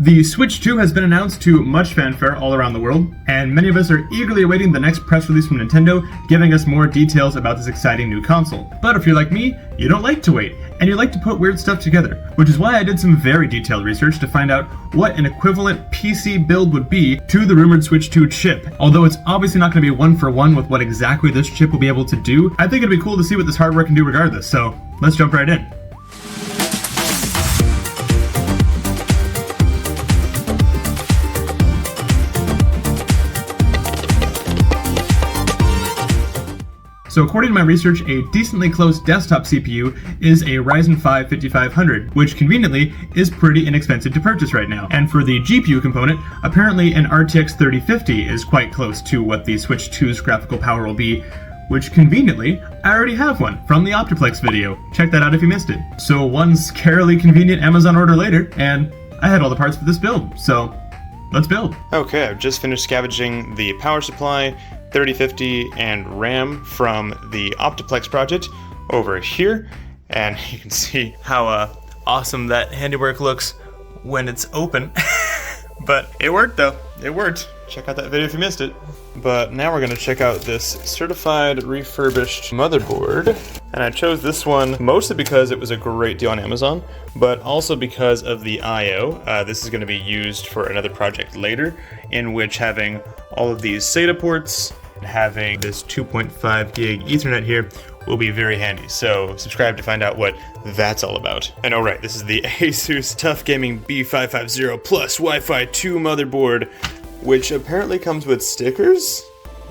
The Switch 2 has been announced to much fanfare all around the world, and many of us are eagerly awaiting the next press release from Nintendo, giving us more details about this exciting new console. But if you're like me, you don't like to wait, and you like to put weird stuff together, which is why I did some very detailed research to find out what an equivalent PC build would be to the rumored Switch 2 chip. Although it's obviously not going to be one for one with what exactly this chip will be able to do, I think it'd be cool to see what this hardware can do regardless, so let's jump right in. So according to my research, a decently close desktop CPU is a Ryzen 5 5500, which conveniently is pretty inexpensive to purchase right now. And for the GPU component, apparently an RTX 3050 is quite close to what the Switch 2's graphical power will be, which conveniently, I already have one from the Optiplex video. Check that out if you missed it. So one scarily convenient Amazon order later, and I had all the parts for this build, so let's build. Okay, I've just finished scavenging the power supply, 3050 and RAM from the Optiplex project over here, and you can see how awesome that handiwork looks when it's open. But it worked though, it worked. Check out that video if you missed it. But now we're gonna check out this certified refurbished motherboard. And I chose this one mostly because it was a great deal on Amazon, but also because of the I/O. This is gonna be used for another project later, in which having all of these SATA ports, and having this 2.5 gig Ethernet here will be very handy. So subscribe to find out what that's all about. And oh right, this is the Asus TUF Gaming B550 Plus Wi-Fi 2 motherboard, which apparently comes with stickers?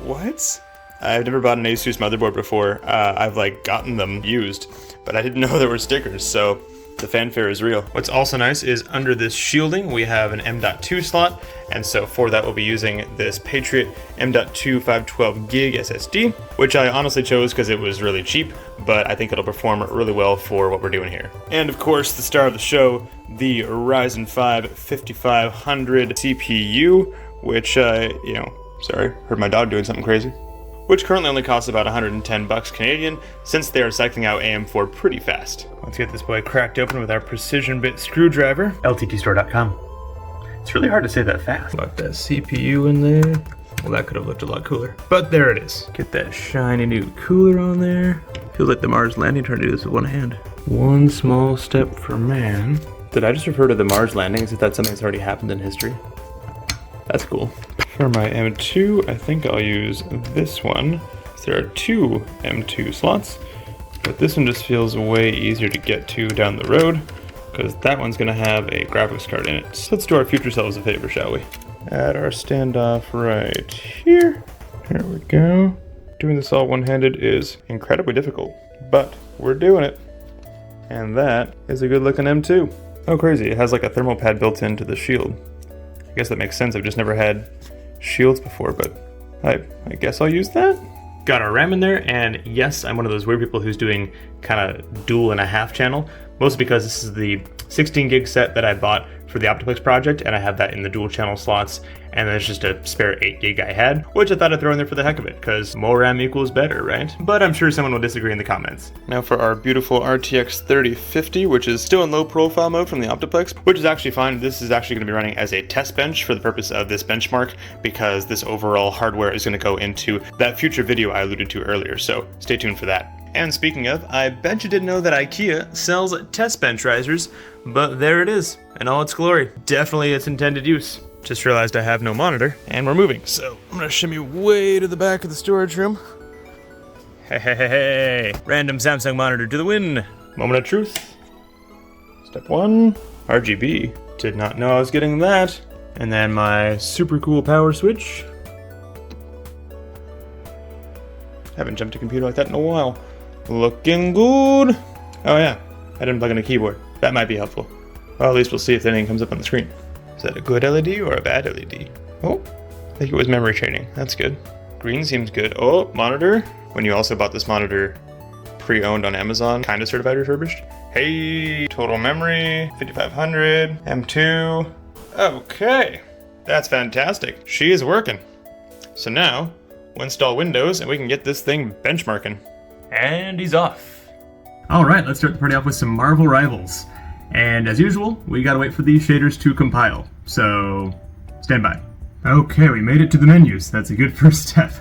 What? I've never bought an Asus motherboard before. I've gotten them used, but I didn't know there were stickers, so the fanfare is real. What's also nice is under this shielding, we have an M.2 slot, and so for that we'll be using this Patriot M.2 512 gig SSD, which I honestly chose because it was really cheap, but I think it'll perform really well for what we're doing here. And of course, the star of the show, the Ryzen 5 5500 CPU, which, sorry, heard my dog doing something crazy, which currently only costs about 110 bucks Canadian, since they are cycling out AM4 pretty fast. Let's get this boy cracked open with our precision bit screwdriver. LTTstore.com. It's really hard to say that fast. Lock that CPU in there. Well, that could have looked a lot cooler, but there it is. Get that shiny new cooler on there. Feels like the Mars landing trying to do this with one hand. One small step for man. Did I just refer to the Mars landing as if that's something that's already happened in history? That's cool. For my M2, I think I'll use this one. There are two M2 slots, but this one just feels way easier to get to down the road, because that one's going to have a graphics card in it. So let's do our future selves a favor, shall we? Add our standoff right here. There we go. Doing this all one-handed is incredibly difficult, but we're doing it. And that is a good looking M2. Oh crazy, it has like a thermal pad built into the shield. I guess that makes sense, I've just never had shields before, but I guess I'll use that. Got our RAM in there, and yes, I'm one of those weird people who's doing kind of dual and a half channel, mostly because this is the 16 gig set that I bought for the Optiplex project, and I have that in the dual channel slots, and there's just a spare 8 gig I had, which I thought I'd throw in there for the heck of it, because more RAM equals better, right? But I'm sure someone will disagree in the comments. Now for our beautiful RTX 3050, which is still in low profile mode from the Optiplex, which is actually fine. This is actually going to be running as a test bench for the purpose of this benchmark, because this overall hardware is going to go into that future video I alluded to earlier, so stay tuned for that. And speaking of, I bet you didn't know that IKEA sells test bench risers, but there it is, in all its glory. Definitely its intended use. Just realized I have no monitor, and we're moving, so I'm gonna shimmy way to the back of the storage room. Hey, random Samsung monitor to the win. Moment of truth. Step 1, RGB. Did not know I was getting that. And then my super cool power switch. Haven't jumped a computer like that in a while. Looking good. Oh yeah, I didn't plug in a keyboard. That might be helpful. Well, at least we'll see if anything comes up on the screen. Is that a good LED or a bad LED? Oh, I think it was memory training. That's good. Green seems good. Oh, monitor. When you also bought this monitor pre-owned on Amazon, kind of certified refurbished. Hey, total memory, 5500, M2. Okay, that's fantastic. She is working. So now, we'll install Windows and we can get this thing benchmarking. And he's off. Alright, let's start the party off with some Marvel Rivals. And as usual, we gotta wait for these shaders to compile. So, stand by. Okay, we made it to the menus. That's a good first step.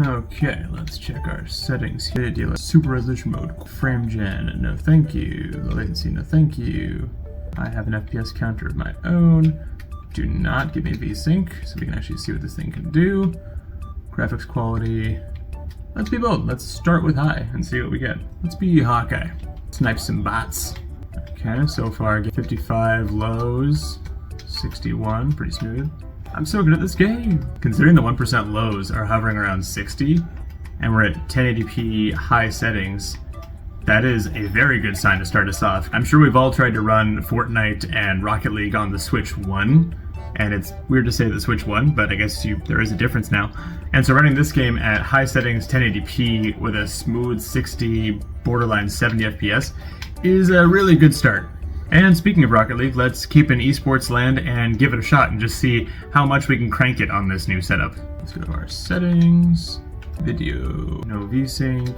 Okay, let's check our settings here. Super resolution mode, frame gen, no thank you. The latency, no thank you. I have an FPS counter of my own. Do not give me VSync, so we can actually see what this thing can do. Graphics quality. Let's be bold. Let's start with high and see what we get. Let's be Hawkeye. Snipe some bots. Okay, so far I get 55 lows, 61, pretty smooth. I'm so good at this game. Considering the 1% lows are hovering around 60, and we're at 1080p high settings, that is a very good sign to start us off. I'm sure we've all tried to run Fortnite and Rocket League on the Switch 1, and it's weird to say the Switch 1, but I guess there is a difference now. And so running this game at high settings, 1080p, with a smooth 60, borderline 70 FPS is a really good start. And speaking of Rocket League, let's keep in esports land and give it a shot and just see how much we can crank it on this new setup. Let's go to our settings, video, no VSync.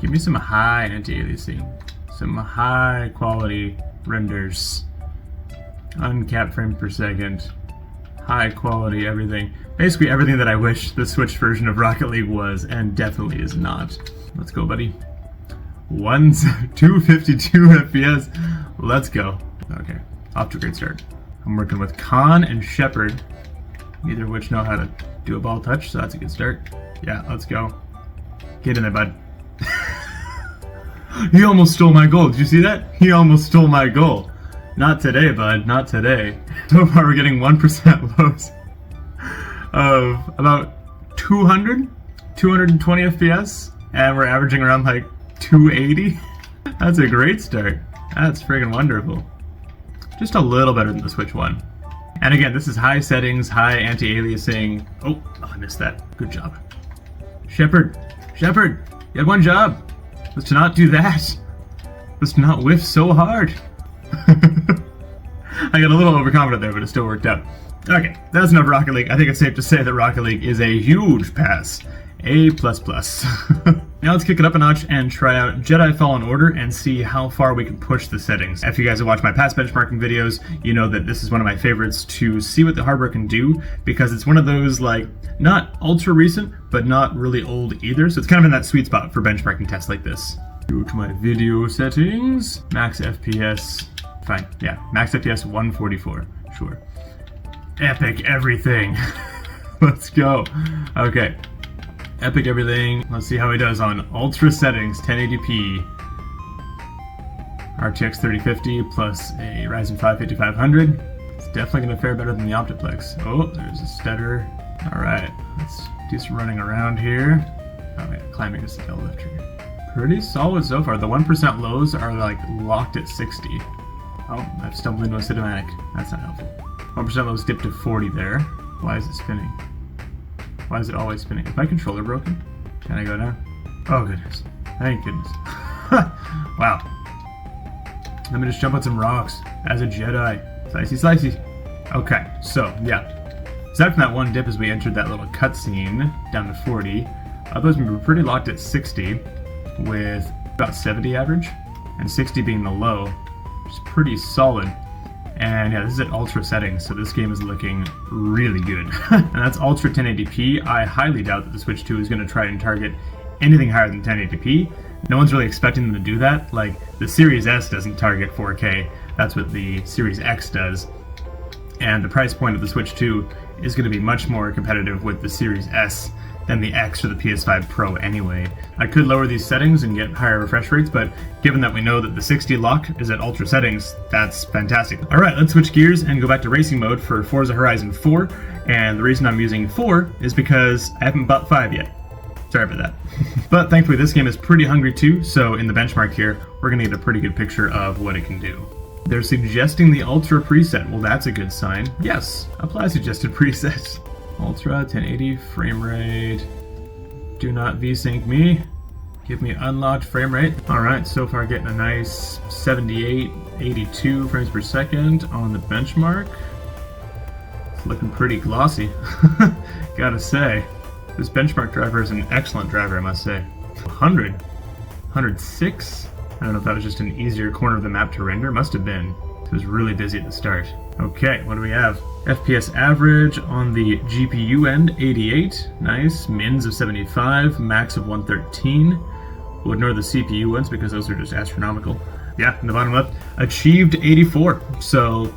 Give me some high anti-aliasing, some high quality renders, uncapped frames per second, high quality everything. Basically everything that I wish the Switch version of Rocket League was, and definitely is not. Let's go, buddy. 252 FPS. Let's go. Okay, off to a great start. I'm working with Khan and Shepard, neither of which know how to do a ball touch, so that's a good start. Yeah, let's go. Get in there, bud. He almost stole my goal. Did you see that? He almost stole my goal. Not today, bud. Not today. So far, we're getting 1% lows of about 220 FPS, and we're averaging around like 280. That's a great start. That's friggin' wonderful. Just a little better than the Switch 1. And again, this is high settings, high anti-aliasing. Oh, I missed that. Good job. Shepard, you had one job. Was to not do that. Was to not whiff so hard. I got a little overconfident there, but it still worked out. Okay, that's enough Rocket League. I think it's safe to say that Rocket League is a huge pass. A++. Now let's kick it up a notch and try out Jedi Fallen Order and see how far we can push the settings. If you guys have watched my past benchmarking videos, you know that this is one of my favorites to see what the hardware can do, because it's one of those, like, not ultra recent, but not really old either, so it's kind of in that sweet spot for benchmarking tests like this. Go to my video settings, max FPS, fine, yeah, max FPS 144, sure. Epic everything. Let's go. Okay. Epic everything. Let's see how he does on ultra settings, 1080p. RTX 3050 plus a Ryzen 5 5500. It's definitely going to fare better than the Optiplex. Oh, there's a stutter. Alright, let's do some running around here. Oh yeah, climbing is the lift trigger. Pretty solid so far. The 1% lows are like locked at 60. Oh, I've stumbled into a cinematic. That's not helpful. 1% lows dipped to 40 there. Why is it spinning? Why is it always spinning? Is my controller broken? Can I go down? Oh goodness. Thank goodness. Wow. Let me just jump on some rocks as a Jedi. Slicey. Okay, so yeah. Aside from that one dip as we entered that little cutscene down to 40, otherwise we were pretty locked at 60 with about 70 average, and 60 being the low, which is pretty solid. And yeah, this is at ultra settings, so this game is looking really good. And that's ultra 1080p. I highly doubt that the Switch 2 is going to try and target anything higher than 1080p. No one's really expecting them to do that. Like, the Series S doesn't target 4K. That's what the Series X does. And the price point of the Switch 2 is going to be much more competitive with the Series S than the X or the PS5 Pro anyway. I could lower these settings and get higher refresh rates, but given that we know that the 60 lock is at ultra settings, that's fantastic. Alright, let's switch gears and go back to racing mode for Forza Horizon 4, and the reason I'm using 4 is because I haven't bought 5 yet. Sorry about that. But thankfully this game is pretty hungry too, so in the benchmark here, we're going to get a pretty good picture of what it can do. They're suggesting the Ultra preset. Well, that's a good sign. Yes, apply suggested preset. Ultra, 1080, frame rate. Do not VSync me. Give me unlocked frame rate. Alright, so far getting a nice 78, 82 frames per second on the benchmark. It's looking pretty glossy, gotta say. This benchmark driver is an excellent driver, I must say. 100, 106? I don't know if that was just an easier corner of the map to render. Must have been. It was really busy at the start. Okay, what do we have? FPS average on the GPU end, 88. Nice. Mins of 75, max of 113. We'll ignore the CPU ones because those are just astronomical. Yeah, in the bottom left, achieved 84. So,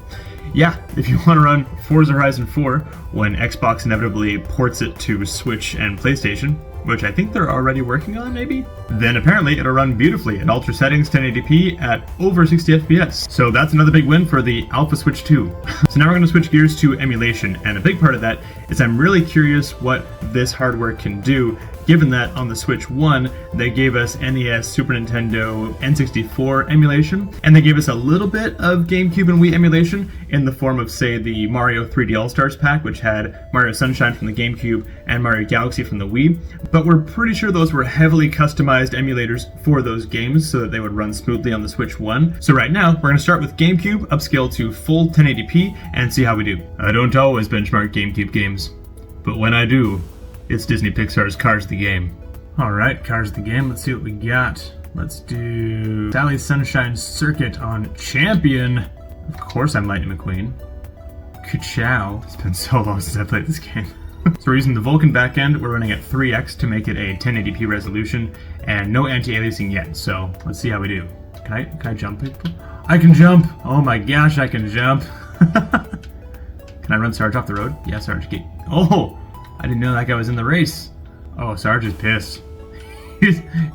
yeah, if you want to run Forza Horizon 4 when Xbox inevitably ports it to Switch and PlayStation, which I think they're already working on, maybe? Then apparently it'll run beautifully at ultra settings, 1080p at over 60 FPS. So that's another big win for the Alpha Switch 2. So now we're going to switch gears to emulation, and a big part of that is I'm really curious what this hardware can do, given that on the Switch 1, they gave us NES, Super Nintendo, N64 emulation, and they gave us a little bit of GameCube and Wii emulation in the form of, say, the Mario 3D All-Stars pack, which had Mario Sunshine from the GameCube and Mario Galaxy from the Wii, but we're pretty sure those were heavily customized emulators for those games so that they would run smoothly on the Switch 1. So right now, we're going to start with GameCube, upscale to full 1080p, and see how we do. I don't always benchmark GameCube games, but when I do, it's Disney Pixar's Cars the Game. Alright, Cars the Game, let's see what we got. Let's do Sally Sunshine Circuit on Champion. Of course I'm Lightning McQueen. Ka-chow. It's been so long since I played this game. So we're using the Vulkan backend, we're running at 3x to make it a 1080p resolution, and no anti-aliasing yet, so let's see how we do. Can I jump people? I can jump! Oh my gosh, I can jump! Can I run Sarge off the road? Yeah, Sarge, get... Oh! I didn't know that guy was in the race. Oh, Sarge is pissed.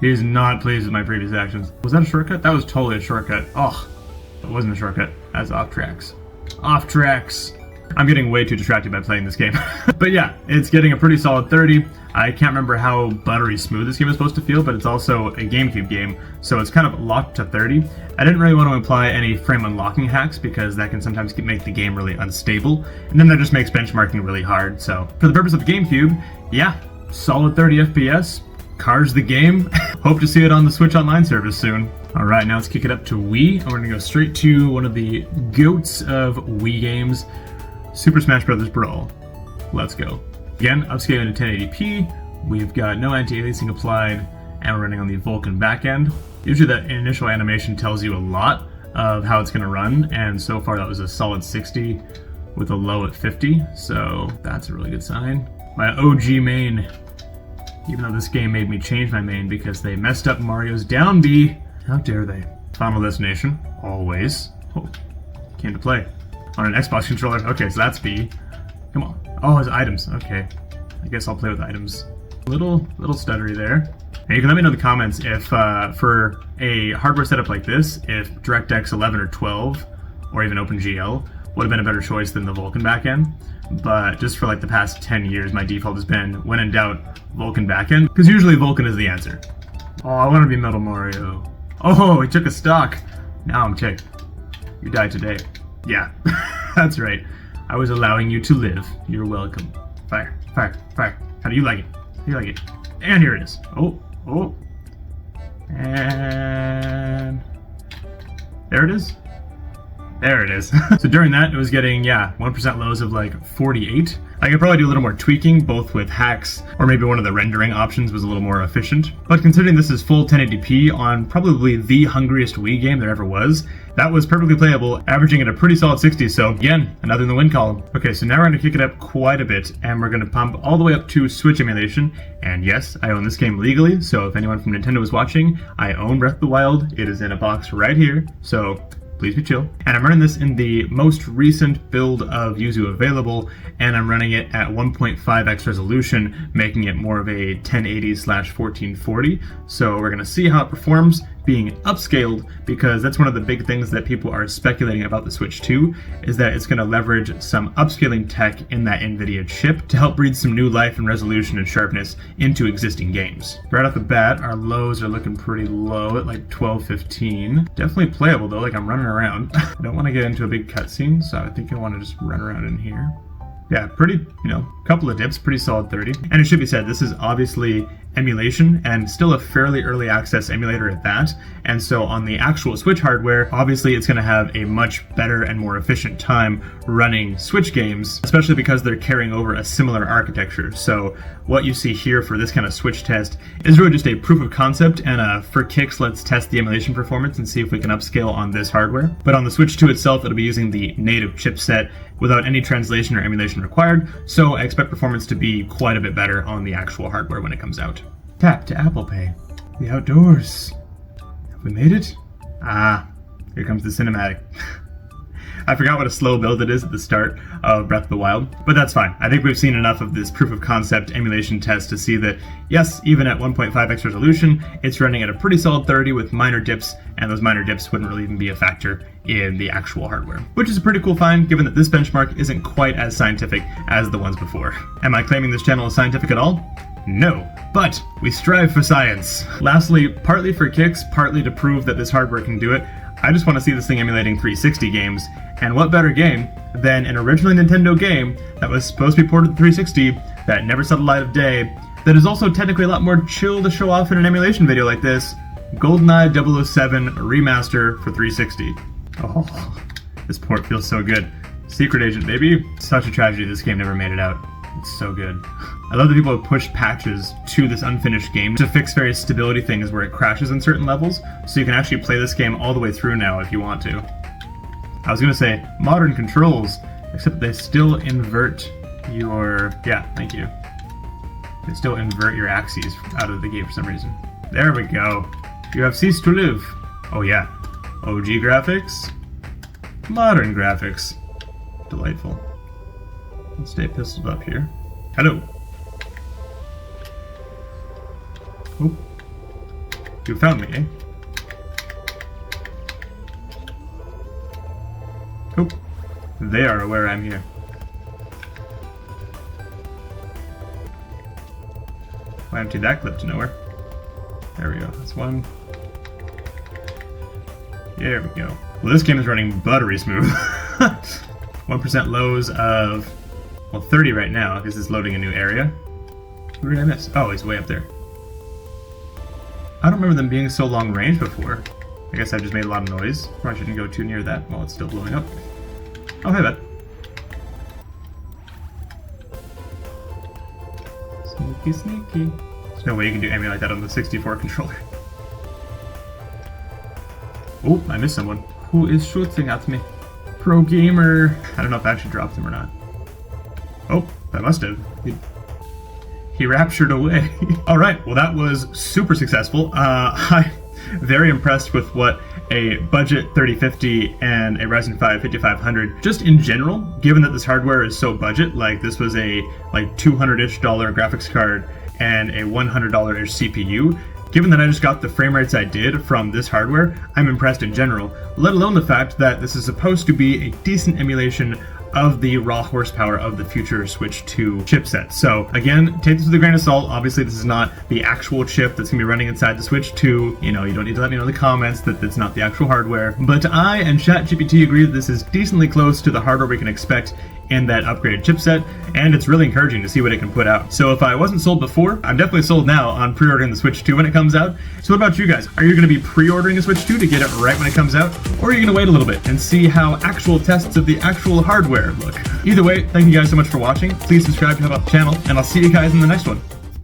He's not pleased with my previous actions. Was that a shortcut? That was totally a shortcut. Oh, it wasn't a shortcut. That's off tracks. Off tracks. I'm getting way too distracted by playing this game. But yeah, it's getting a pretty solid 30. I can't remember how buttery smooth this game is supposed to feel, but it's also a GameCube game, so it's kind of locked to 30. I didn't really want to imply any frame unlocking hacks because that can sometimes make the game really unstable, and then that just makes benchmarking really hard. So for the purpose of the GameCube, yeah, solid 30 FPS, Cars the Game. Hope to see it on the Switch Online service soon. Alright, now let's kick it up to Wii, and we're going to go straight to one of the goats of Wii games, Super Smash Bros. Brawl. Let's go. Again, upscaling to 1080p, we've got no anti-aliasing applied, and we're running on the Vulkan backend. Usually that initial animation tells you a lot of how it's going to run, and so far that was a solid 60 with a low at 50, so that's a really good sign. My OG main, even though this game made me change my main because they messed up Mario's down B. How dare they? Final Destination, always. Oh, came to play. On an Xbox controller, okay, so that's B. Come on. Oh, it's items, okay. I guess I'll play with items. Little stuttery there. And you can let me know in the comments if, for a hardware setup like this, if DirectX 11 or 12, or even OpenGL, would have been a better choice than the Vulkan backend. But just for like the past 10 years, my default has been, when in doubt, Vulkan backend, because usually Vulkan is the answer. Oh, I want to be Metal Mario. Oh, he took a stock. Now I'm ticked. You died today. Yeah, that's right. I was allowing you to live. You're welcome. Fire, fire, fire. How do you like it? How do you like it? And here it is. Oh, oh. And there it is. There it is. So during that, it was getting, 1% lows of like 48. I could probably do a little more tweaking, both with hacks, or maybe one of the rendering options was a little more efficient. But considering this is full 1080p on probably the hungriest Wii game there ever was, that was perfectly playable, averaging at a pretty solid 60, so again, another in the win column. Okay, so now we're going to kick it up quite a bit, and we're going to pump all the way up to Switch emulation, and yes, I own this game legally, so if anyone from Nintendo is watching, I own Breath of the Wild. It is in a box right here, so please be chill. And I'm running this in the most recent build of Yuzu available, and I'm running it at 1.5x resolution, making it more of a 1080/1440. So we're gonna see how it performs being upscaled, because that's one of the big things that people are speculating about the Switch 2, is that it's gonna leverage some upscaling tech in that NVIDIA chip to help breathe some new life and resolution and sharpness into existing games. Right off the bat, our lows are looking pretty low at like 12-15. Definitely playable though, like I'm running around. I don't want to get into a big cutscene, so I think I want to just run around in here. Yeah, pretty, couple of dips, pretty solid 30. And it should be said, this is obviously emulation, and still a fairly early access emulator at that. And so on the actual Switch hardware, obviously it's going to have a much better and more efficient time running Switch games, especially because they're carrying over a similar architecture. So what you see here for this kind of Switch test is really just a proof of concept, and for kicks, let's test the emulation performance and see if we can upscale on this hardware. But on the Switch 2 itself, it'll be using the native chipset without any translation or emulation required, so I expect performance to be quite a bit better on the actual hardware when it comes out. Tap to Apple Pay. The outdoors. Have we made it? Ah, here comes the cinematic. I forgot what a slow build it is at the start of Breath of the Wild, but that's fine. I think we've seen enough of this proof of concept emulation test to see that, yes, even at 1.5x resolution, it's running at a pretty solid 30 with minor dips, and those minor dips wouldn't really even be a factor in the actual hardware. Which is a pretty cool find, given that this benchmark isn't quite as scientific as the ones before. Am I claiming this channel is scientific at all? No, but we strive for science. Lastly, partly for kicks, partly to prove that this hardware can do it, I just want to see this thing emulating 360 games, and what better game than an originally Nintendo game that was supposed to be ported to 360 that never saw the light of day, that is also technically a lot more chill to show off in an emulation video like this, GoldenEye 007 Remaster for 360. Oh, this port feels so good. Secret Agent, baby. Such a tragedy this game never made it out. It's so good. I love that people have pushed patches to this unfinished game to fix various stability things where it crashes in certain levels, so you can actually play this game all the way through now if you want to. I was gonna say modern controls, except they still invert your... yeah, thank you. They still invert your axes out of the game for some reason. There we go. You have ceased to live. Oh yeah. OG graphics. Modern graphics. Delightful. Let's stay pistoled up here. Hello. Oh. You found me, eh? Oh. They are aware I'm here. I emptied that clip to nowhere. There we go. That's one. There we go. Well, this game is running buttery smooth. 1% lows of, well, 30 right now because it's loading a new area. Who did I miss? Oh, he's way up there. I don't remember them being so long range before. I guess I just made a lot of noise. Probably shouldn't go too near that while it's still blowing up. Oh, hey, bud. Sneaky, sneaky. There's no way you can do aiming like that on the 64 controller. Oh, I missed someone. Who is shooting at me? Pro gamer. I don't know if I actually dropped him or not. Oh, I must have. He raptured away. All right, well that was super successful. I'm very impressed with what a budget 3050 and a Ryzen 5 5500, just in general, given that this hardware is so budget, like this was a like $200-ish graphics card and a $100-ish CPU. Given that I just got the frame rates I did from this hardware, I'm impressed in general, let alone the fact that this is supposed to be a decent emulation of the raw horsepower of the future Switch 2 chipset. So again, take this with a grain of salt. Obviously this is not the actual chip that's going to be running inside the Switch 2. You know, you don't need to let me know in the comments that it's not the actual hardware. But I and ChatGPT agree that this is decently close to the hardware we can expect in that upgraded chipset, and it's really encouraging to see what it can put out. So if I wasn't sold before, I'm definitely sold now on pre-ordering the Switch 2 when it comes out. So what about you guys? Are you going to be pre-ordering a Switch 2 to get it right when it comes out? Or are you going to wait a little bit and see how actual tests of the actual hardware look? Either way, thank you guys so much for watching. Please subscribe to help out the channel, and I'll see you guys in the next one.